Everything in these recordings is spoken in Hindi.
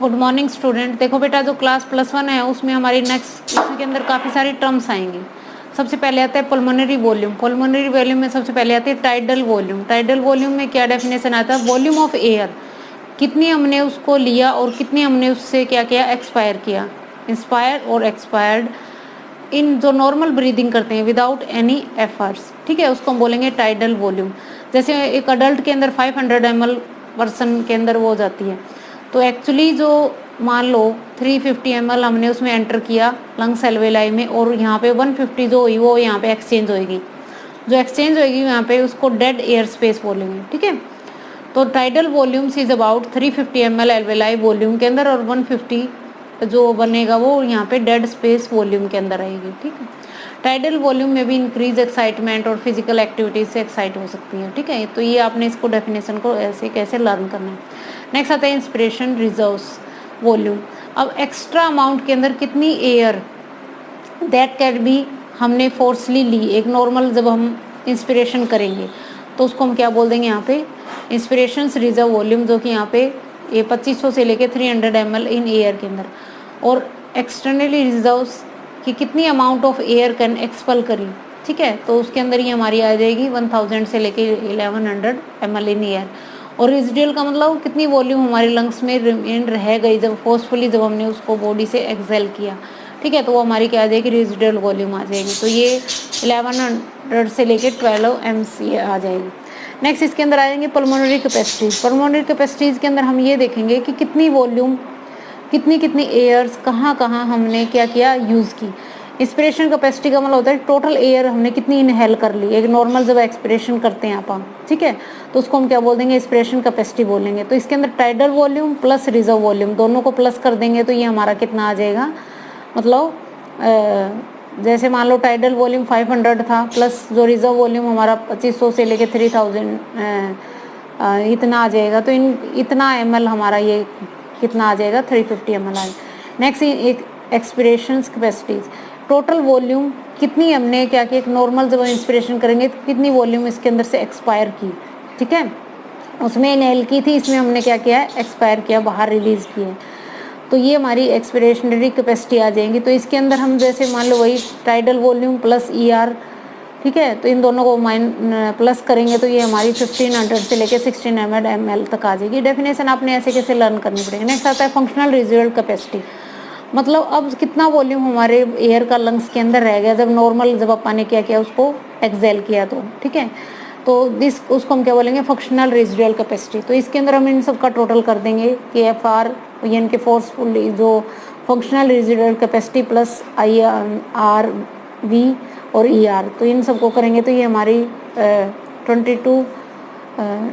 Good morning student. देखो बेटा, जो क्लास +1 है उसमें हमारी नेक्स्ट इसके अंदर काफ़ी सारी टर्म्स आएंगी। सबसे पहले आता है पल्मोनरी वॉल्यूम। पल्मोनरी वॉल्यूम में सबसे पहले आती है टाइडल वॉल्यूम। टाइडल वॉल्यूम में क्या डेफिनेशन आता है? वॉल्यूम ऑफ एयर, कितनी हमने उसको लिया और कितनी हमने उससे क्या किया, एक्सपायर किया, इंस्पायर और एक्सपायर्ड इन जो नॉर्मल ब्रीदिंग करते हैं विदाउट एनी एफर्ट्स, ठीक है, उसको हम बोलेंगे टाइडल वॉल्यूम। जैसे एक अडल्ट के अंदर 500 ml पर्सन के अंदर वो हो जाती है, तो एक्चुअली जो मान लो 350 ml हमने उसमें एंटर किया लंग्स एल्वेलाई में, और यहाँ पे 150 जो हुई वो यहाँ पे एक्सचेंज होएगी। जो एक्सचेंज होएगी यहाँ पे उसको डेड एयर स्पेस बोलेंगे, ठीक है। तो tidal volumes is about 350 ml alveoli volume के अंदर, और 150 जो बनेगा वो यहाँ पे डेड स्पेस वॉल्यूम के अंदर आएगी, ठीक है। टाइडल वॉल्यूम में भी इंक्रीज एक्साइटमेंट और फिजिकल एक्टिविटीज से एक्साइट हो सकती है, ठीक है। तो ये आपने इसको डेफिनेशन को ऐसे कैसे लर्न करना है। नेक्स्ट आता है इंस्पिरेशन रिजर्व्स वॉल्यूम। अब एक्स्ट्रा अमाउंट के अंदर कितनी एयर दैट कैन बी हमने फोर्सली ली, एक नॉर्मल जब हम इंस्पिरेशन करेंगे तो उसको हम क्या बोल देंगे यहाँ पे, इंस्पिरेशन रिजर्व वॉल्यूम, जो कि यहाँ पे ये 2500 से लेके 300 ml इन एयर के अंदर। और एक्सटर्नली रिजर्व्स कि कितनी amount of air can expel करी, ठीक है, तो उसके अंदर ही हमारी आ जाएगी 1000 से लेके 1100 ml इन एयर। और रेजिडुअल का मतलब कितनी वॉल्यूम हमारे लंग्स में रिमेन रह गई जब फोर्सफुली जब हमने उसको बॉडी से एक्सेल किया, ठीक है, तो वो हमारी क्या आ जाएगी, रेजिडुअल वॉल्यूम आ जाएगी। तो ये 1100 से लेके 12 mc आ जाएगी। नेक्स्ट इसके अंदर आ जाएंगे पल्मोनरी कैपेसिटीज। पल्मोनरी कैपेसिटीज के अंदर हम ये देखेंगे कि कितनी वॉल्यूम, कितनी कितनी एयर्स कहाँ कहाँ हमने क्या किया, यूज़ की। इंस्पिरेशन कैपेसिटी का मतलब होता है टोटल एयर हमने कितनी इनहेल कर ली, एक नॉर्मल जब एक्सपिरेशन करते हैं आप, ठीक है, तो उसको हम क्या बोल देंगे, इंस्पिरेशन कैपेसिटी बोलेंगे। तो इसके अंदर tidal volume plus reserve volume दोनों को प्लस कर देंगे तो ये हमारा कितना आ जाएगा, मतलब जैसे मान लो टाइडल वॉल्यूम 500 था प्लस जो रिजर्व वॉल्यूम हमारा 2500 से लेके 3000 इतना आ जाएगा, तो इतना ml हमारा ये कितना आ जाएगा, 350 ml आ जाएगा। नेक्स्ट एक एक्सपिरेशन कैपेसिटीज, टोटल वॉल्यूम कितनी हमने क्या किया, एक नॉर्मल जब इंस्पिरेशन करेंगे तो कितनी वॉल्यूम इसके अंदर से एक्सपायर की, ठीक है, उसमें इनहेल की थी, इसमें हमने क्या किया है, एक्सपायर किया, बाहर रिलीज किए, तो ये हमारी एक्सपिरेशनरी कैपेसिटी आ जाएंगी। तो इसके अंदर हम जैसे मान लो वही टाइडल वॉल्यूम प्लस ER, ठीक है, तो इन दोनों को प्लस करेंगे तो ये हमारी 1500 से लेके 1600 ml तक आ जाएगी। डेफिनेशन आपने ऐसे कैसे लर्न करनी पड़ेगी। नेक्स्ट आता है फंक्शनल रेजिडुअल कैपेसिटी, मतलब अब कितना वॉल्यूम हमारे एयर का लंग्स के अंदर रह गया जब नॉर्मल जब अपन ने क्या किया, उसको एक्सेल किया, तो ठीक है, तो उसको हम क्या बोलेंगे, फंक्शनल रेजिडुअल कैपेसिटी। तो इसके अंदर हम इन सब का टोटल कर देंगे कि FR यानी कि फोर्सफुल जो functional residual capacity plus IRV और ER, तो इन सबको करेंगे तो ये हमारी 22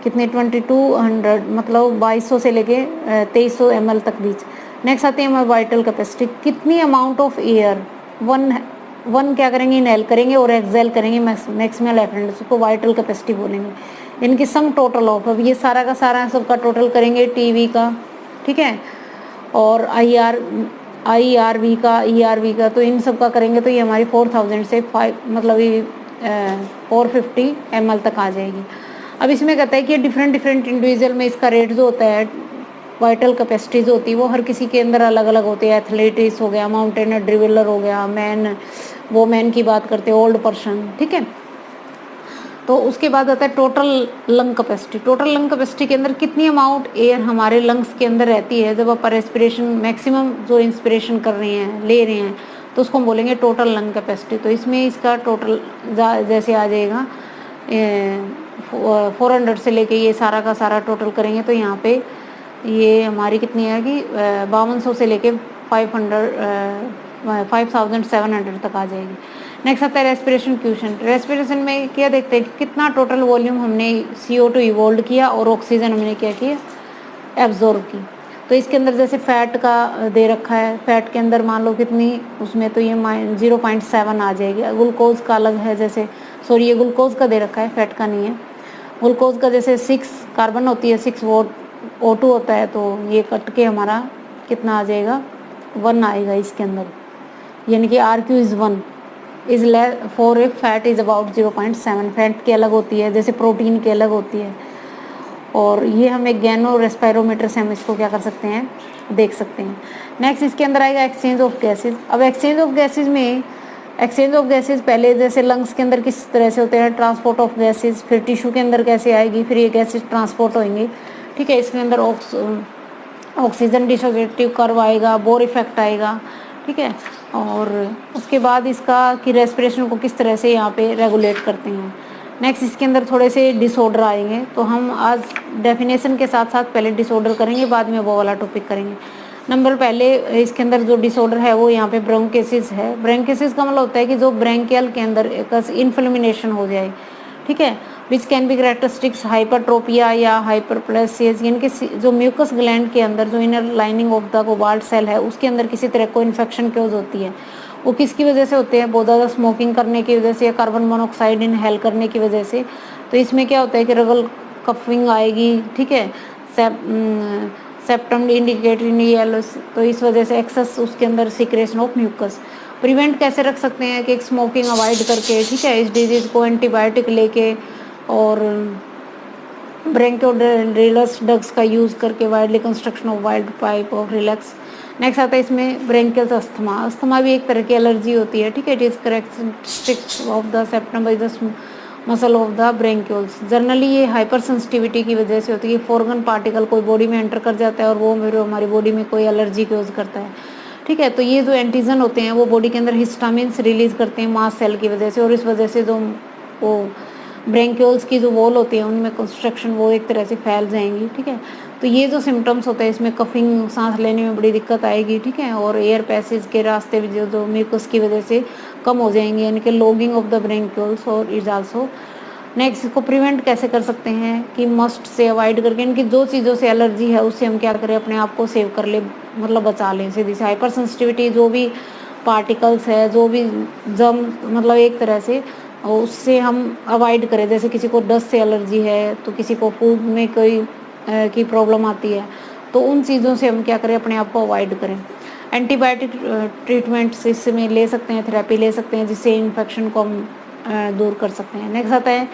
कितने 2200 मतलब 2200 से लेके 2300 ml तक बीच। नेक्स्ट आते हैं हमारे वाइटल कैपेसिटी, कितनी अमाउंट ऑफ एयर वन क्या करेंगे, इनहेल करेंगे और एक्सेल करेंगे मैक्सिमल एफरेंस, उसको वाइटल कैपेसिटी बोलेंगे। इनकी सम टोटल ऑफ, अब ये सारा का सारा सबका टोटल करेंगे TV का, ठीक है, और IRV का, ERV का, तो इन सब का करेंगे तो ये हमारी 4000 से 5 मतलब ये 450 ml तक आ जाएगी। अब इसमें कहता है कि डिफरेंट इंडिविजुअल में इसका रेट जो होता है, वाइटल कैपेसिटी जो होती है वो हर किसी के अंदर अलग अलग होती है। एथलेटिक्स हो गया, माउंटेनर, ड्रिवलर हो गया, मैन की बात करते हैं, ओल्ड पर्सन, ठीक है। तो उसके बाद आता है total lung capacity. Total lung capacity के अंदर कितनी अमाउंट एयर हमारे लंग्स के अंदर रहती है जब आप रेस्पिरेशन मैक्सिमम जो इंस्पिरेशन कर रहे हैं, ले रहे हैं, तो उसको हम बोलेंगे टोटल लंग कैपेसिटी। तो इसमें इसका टोटल जैसे आ जाएगा 400 से लेके ये सारा का सारा टोटल करेंगे तो यहाँ पे ये हमारी कितनी आएगी, 5200 से लेके 5700 तक आ जाएगी। नेक्स्ट आता है रेस्पिरेशन क्वेश्चन। रेस्पिरेशन में क्या देखते हैं कि कितना टोटल वॉल्यूम हमने CO2 इवोल्व किया और ऑक्सीजन हमने क्या किया, एब्जॉर्ब की। तो इसके अंदर जैसे फैट का दे रखा है, फैट के अंदर मान लो कितनी उसमें, तो ये 0.7 आ जाएगी। ग्लूकोज का अलग है, जैसे सॉरी ये ग्लूकोज का दे रखा है, फैट का नहीं है। ग्लूकोज का जैसे 6 कार्बन होती है, 6 O2 होता है, तो ये कट के हमारा कितना आ जाएगा, 1 आएगा इसके अंदर, यानी कि RQ is 1 is for a fat is about 0.7। Fat की अलग होती है, जैसे प्रोटीन की अलग होती है। और ये हम एक गैनो रेस्पायरोमीटर से हम इसको क्या कर सकते हैं, देख सकते हैं। नेक्स्ट इसके अंदर आएगा एक्सचेंज ऑफ गैसेज। अब एक्सचेंज ऑफ गैसेज में, एक्सचेंज ऑफ गैसेज पहले जैसे लंग्स के अंदर किस तरह से होते हैं, ट्रांसपोर्ट ऑफ गैसेज, फिर टिश्यू के अंदर कैसे आएगी, फिर ये गैसेज ट्रांसपोर्ट होंगी, ठीक है। इसके अंदर ऑक्सीजन डिसोसिएटिव कर्व आएगा, बोर इफेक्ट आएगा, ठीक है। और उसके बाद इसका कि रेस्पिरेशन को किस तरह से यहाँ पे रेगुलेट करते हैं। नेक्स्ट इसके अंदर थोड़े से डिसऑर्डर आएंगे, तो हम आज डेफिनेशन के साथ साथ पहले डिसऑर्डर करेंगे, बाद में वो वाला टॉपिक करेंगे। नंबर पहले इसके अंदर जो डिसऑर्डर है वो यहाँ पे ब्रोंकेसिस है। ब्रोंकेसिस का मतलब होता है कि जो ब्रेंकियल के अंदर एक इन्फ्लेमेशन हो जाए, ठीक है, विच कैन बी कैरेक्टरिस्टिक्स हाइपरट्रोपिया या हाइपरप्लेसिस, यानी कि जो म्यूकस ग्लैंड के अंदर जो inner lining of the cobalt cell है उसके अंदर किसी तरह को इन्फेक्शन क्योज होती है। वो किसकी वजह से होते हैं, बहुत ज़्यादा स्मोकिंग करने की वजह से या कार्बन मोनोऑक्साइड इनहेल करने की वजह से। तो इसमें क्या होता है कि रगल कफिंग आएगी, ठीक है, सेप्टम इंडिकेटेड येलो, तो इस वजह से एक्सेस उसके अंदर सिक्रेशन ऑफ म्यूकस। प्रिवेंट कैसे रख सकते हैं कि एक स्मोकिंग अवॉइड करके, ठीक है, इस डिजीज़ को एंटीबायोटिक लेके और ब्रेंकियोड्रिलस डग्स का यूज़ करके widely construction of wild pipe of relax. Next आता है इसमें ब्रेंकियल्स अस्थमा। अस्थमा भी एक तरह की एलर्जी होती है, ठीक है, it is characteristics of the septum by the muscle of the bronchioles. Generally ये हाइपर सेंसिटिविटी की वजह से होती है, फॉरेन पार्टिकल कोई बॉडी में एंटर कर जाता है और वो मेरे हमारी बॉडी में कोई एलर्जी क्योज करता है, ठीक है। तो ये जो एंटीजन होते हैं वो बॉडी के अंदर हिस्टामिन्स रिलीज करते हैं मास सेल की वजह से, और इस वजह से जो वो ब्रेंक्यूल्स की जो वॉल होती है उनमें कंस्ट्रक्शन वो एक तरह से फैल जाएंगी, ठीक है। तो ये जो सिम्टम्स होते हैं इसमें कफिंग, सांस लेने में बड़ी दिक्कत आएगी, ठीक है, और एयर पैसेज के रास्ते भी जो म्यूकस की वजह से कम हो जाएंगे, यानी कि लॉगिंग ऑफ द ब्रेंक्यूल्स और इज आल्सो। नेक्स्ट इसको प्रिवेंट कैसे कर सकते हैं कि मस्ट से अवॉइड करके, इनकी जो चीज़ों से एलर्जी है उससे हम क्या करें, अपने आप को सेव कर ले, मतलब बचा लें। सीधी सी हाइपर सेंसिटिविटी, जो भी पार्टिकल्स है, जो भी जम, मतलब एक तरह से उससे हम अवॉइड करें। जैसे किसी को डस्ट से एलर्जी है, तो किसी को फूड में कोई की प्रॉब्लम आती है, तो उन चीज़ों से हम क्या करें, अपने आप को अवॉइड करें। एंटीबायोटिक ट्रीटमेंट्स इसमें ले सकते हैं, थेरेपी ले सकते हैं, जिससे इन्फेक्शन को हम दूर कर सकते हैं। नेक्स्ट आता है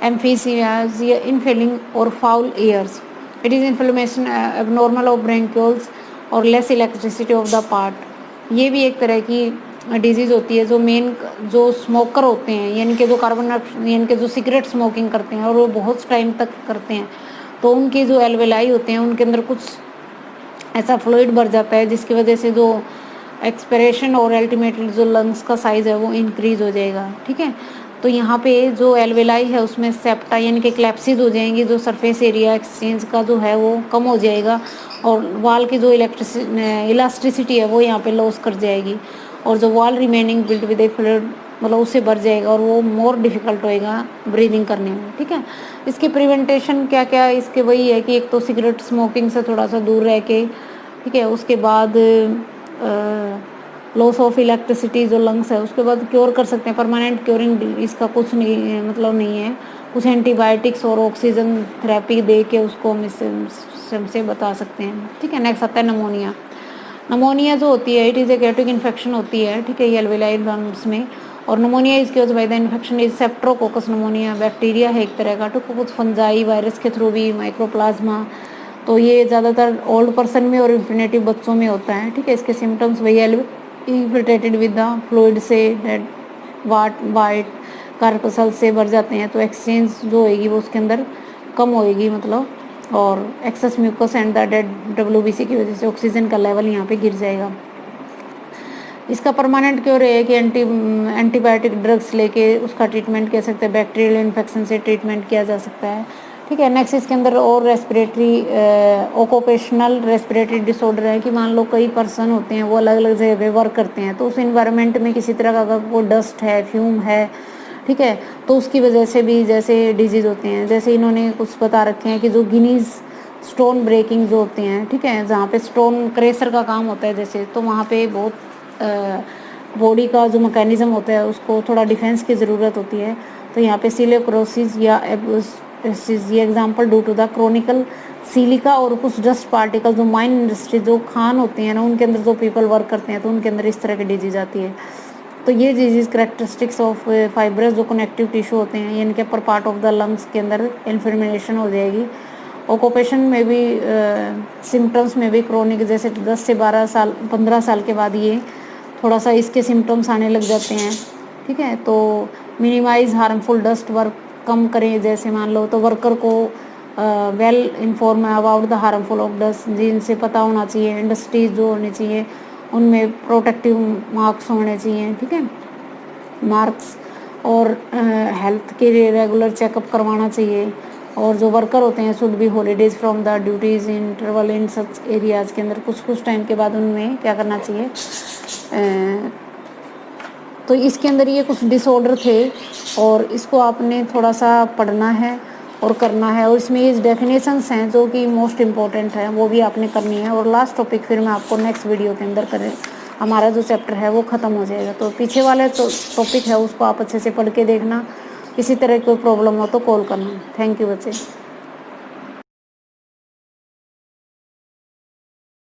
एम्फीसियाजिया, इनफेलिंग और foul airs. It is inflammation abnormal of bronchioles और less electricity of the part. ये भी एक तरह की डिजीज़ होती है। जो मेन जो स्मोकर होते हैं, यानी कि जो कार्बन, यानी कि जो सिगरेट स्मोकिंग करते हैं और वो बहुत टाइम तक करते हैं, तो उनके जो एल्वेलाई होते हैं उनके अंदर कुछ ऐसा फ्लूइड भर जाता है जिसकी वजह से जो एक्सपिरेशन और अल्टीमेटली जो लंग्स का साइज़ है वो इंक्रीज़ हो जाएगा, ठीक है। तो यहाँ पे जो एल्वेलाई है उसमें सेप्टा यानी कि क्लैप्सिस हो जाएंगी, जो सरफेस एरिया एक्सचेंज का जो है वो कम हो जाएगा, और वाल की जो इलास्टिसिटी है वो यहाँ पे लॉस कर जाएगी, और जो वाल remaining build with A fluid, मतलब उससे भर जाएगा और वो मोर डिफ़िकल्ट होएगा ब्रीदिंग करने में, ठीक है। इसकी प्रिवेंटेशन क्या क्या, इसके वही है कि एक तो सिगरेट स्मोकिंग से थोड़ा सा दूर रह के, ठीक है, उसके बाद लॉस ऑफ इलेक्ट्रिसिटी जो लंग्स है, उसके बाद क्योर कर सकते हैं। परमानेंट क्योरिंग इसका कुछ नहीं मतलब नहीं है, कुछ एंटीबायोटिक्स और ऑक्सीजन थेरेपी दे के उसको हम से बता सकते हैं, ठीक है। नेक्स्ट आता है नमोनिया। नमोनिया जो होती है, इट इज़ एक्यूटिक इन्फेक्शन होती है, ठीक है, ये एल्वेलाई लंग्स में। और pneumonia is cause by the infection is streptococcus pneumonia, bacteria है एक तरह का, तो कुछ फंजाई वायरस के थ्रू भी, माइक्रोप्लाज्मा। तो ये ज़्यादातर ओल्ड पर्सन में और इन्फिनेटिव बच्चों में होता है, ठीक है। इसके सिम्टम्स वही इन्फिल्ट्रेटेड विद द फ्लूइड से वाइट कार्पसल से भर जाते हैं, तो एक्सचेंज जो होएगी वो उसके अंदर कम होएगी, मतलब, और excess mucus and the dead WBC की वजह से ऑक्सीजन का लेवल यहाँ पे गिर जाएगा। इसका परमानेंट क्योर है कि एंटीबायोटिक ड्रग्स लेके उसका ट्रीटमेंट किया सकते हैं, बैक्टीरियल इन्फेक्शन से ट्रीटमेंट किया जा सकता है, ठीक है। नेक्स्ट इसके अंदर और रेस्पिरेटरी ऑक्यूपेशनल रेस्पिरेटरी डिसऑर्डर है कि मान लो कई पर्सन होते हैं वो अलग अलग जगह पे वर्क करते हैं, तो उस इन्वायरमेंट में किसी तरह का अगर वो डस्ट है, फ्यूम है, ठीक है, तो उसकी वजह से भी जैसे डिजीज़ होते हैं। जैसे इन्होंने कुछ बता रखे हैं कि जो गिनीज स्टोन ब्रेकिंग जो होते हैं, ठीक है, जहाँ पे स्टोन क्रेसर का काम होता है जैसे, तो वहाँ पे बहुत बॉडी का जो मैकेनिज्म होता है उसको थोड़ा डिफेंस की ज़रूरत होती है। तो यहाँ पे सिलिकोसिस या ये example due to the chronical silica और कुछ डस्ट पार्टिकल जो माइन इंडस्ट्री जो खान होते हैं ना उनके अंदर जो पीपल वर्क करते हैं, तो उनके अंदर इस तरह की डिजीज़ आती है। तो ये डिजीज़ करेक्टरिस्टिक्स ऑफ फाइब्रस जो कनेक्टिव टिश्यू होते हैं, यानी कि upper part of the lungs के अंदर इन्फ्लेमेशन हो जाएगी, ऑक्यूपेशन में भी सिम्टम्स में भी क्रोनिक, जैसे 10 से 12 साल 15 साल के बाद ये थोड़ा सा इसके सिम्टम्स आने लग जाते हैं। ठीक है, तो मिनिमाइज हार्मफुल डस्ट वर्क, कम करें। जैसे मान लो तो वर्कर को well inform about the harmful of dust, जिनसे पता होना चाहिए। इंडस्ट्रीज जो होनी चाहिए उनमें प्रोटेक्टिव मार्क्स होने चाहिए। ठीक है, मार्क्स, और हेल्थ के लिए रेगुलर चेकअप करवाना चाहिए। और जो वर्कर होते हैं should be holidays from the duties interval in such areas के अंदर कुछ टाइम के बाद उनमें क्या करना चाहिए। तो इसके अंदर ये कुछ डिसऑर्डर थे और इसको आपने थोड़ा सा पढ़ना है और करना है। और इसमें ये डेफिनेशंस हैं जो कि मोस्ट इम्पॉर्टेंट है, वो भी आपने करनी है। और लास्ट टॉपिक फिर मैं आपको नेक्स्ट वीडियो के अंदर करें, हमारा जो चैप्टर है वो ख़त्म हो जाएगा। तो पीछे वाले तो टॉपिक है उसको आप अच्छे से पढ़ के देखना। किसी तरह कोई प्रॉब्लम हो तो कॉल करना। थैंक यू बच्चे।